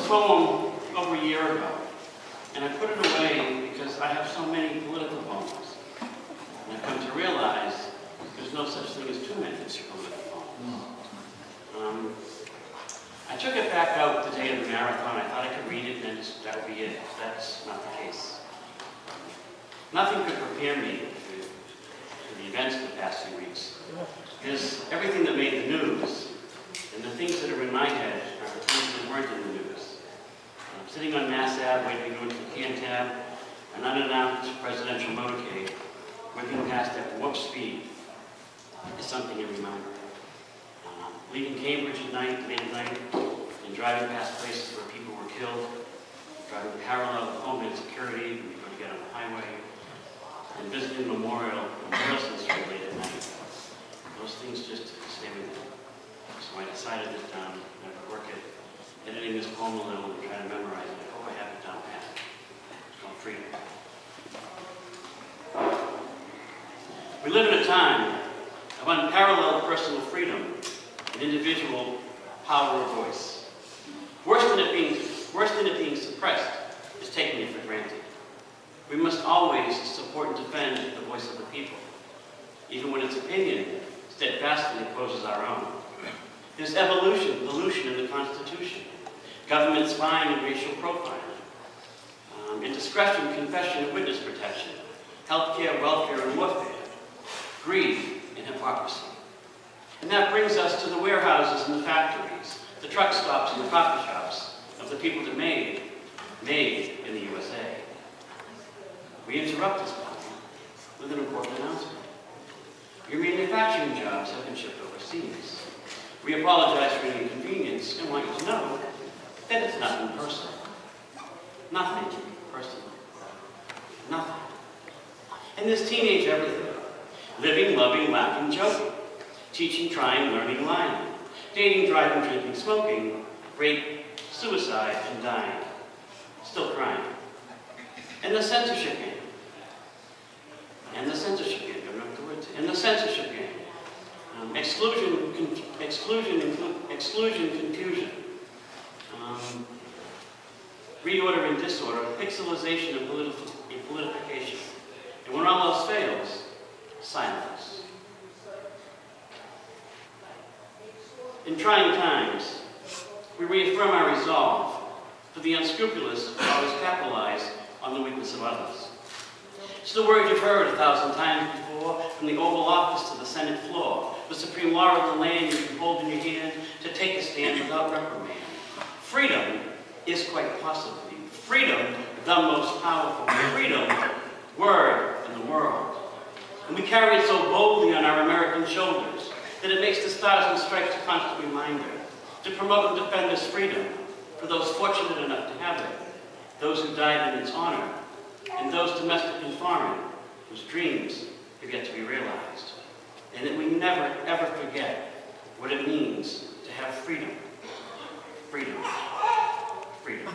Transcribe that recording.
poem over a year ago, and I put it away because I have so many political poems. And I've come to realize there's no such thing as too many political poems. I took it back out the day of the marathon. I thought I could read it and then that would be it. That's not the case. Nothing could prepare me for the events of the past few weeks. Because everything that made the news and the things that are in my head are the things that weren't in the news. I'm sitting on Mass Ave, waiting to go into the PTAOW, an unannounced presidential motorcade, whipping past at warp speed is something in my mind. Leaving Cambridge at night, late at night, and driving past places where people were killed, driving parallel with Homeland Security when you go to get on the highway, and visiting Memorial and Wilson Street late at night. Those things just stay with me. So I decided that I would work at editing this poem a little and try to memorize it. I hope I have it down pat. It's called Freedom. We live in a time of unparalleled personal freedom and individual power of voice. Worse than it being suppressed is taking it for granted. We must always support and defend the voice of the people, even when its opinion steadfastly opposes our own. There's pollution in the Constitution, government spying and racial profiling, indiscretion, confession, and witness protection, healthcare, welfare, and warfare, greed, and hypocrisy. And that brings us to the warehouses and the factories, the truck stops and the coffee shops of the people that made in the USA. We interrupt this point with an important announcement. Your manufacturing jobs have been shipped overseas. We apologize for any inconvenience and want you to know that it's nothing personal. Nothing personal. Nothing. And there's teenage everything. Living, loving, laughing, joking. Teaching, trying, learning, lying. Dating, driving, drinking, smoking. Rape, suicide, and dying. Still crying. And the censorship game. And the censorship game. Don't know what the word is. And the censorship game. Exclusion, confusion. Reorder and disorder. Pixelization and politification. And when all else fails, silence. In trying times, we reaffirm our resolve for the unscrupulous who always capitalize on the weakness of others. It's the word you've heard 1,000 times before, from the Oval Office to the Senate floor, the supreme law of the land you can hold in your hand to take a stand without reprimand. Freedom is quite possibly freedom, the most powerful. Freedom, word in the world. And we carry it so boldly on our American shoulders that it makes the Stars and Stripes a constant reminder to promote and defend this freedom for those fortunate enough to have it, those who died in its honor, and those domestic and foreign whose dreams have yet to be realized. And that we never, ever forget what it means to have freedom. Freedom. Freedom.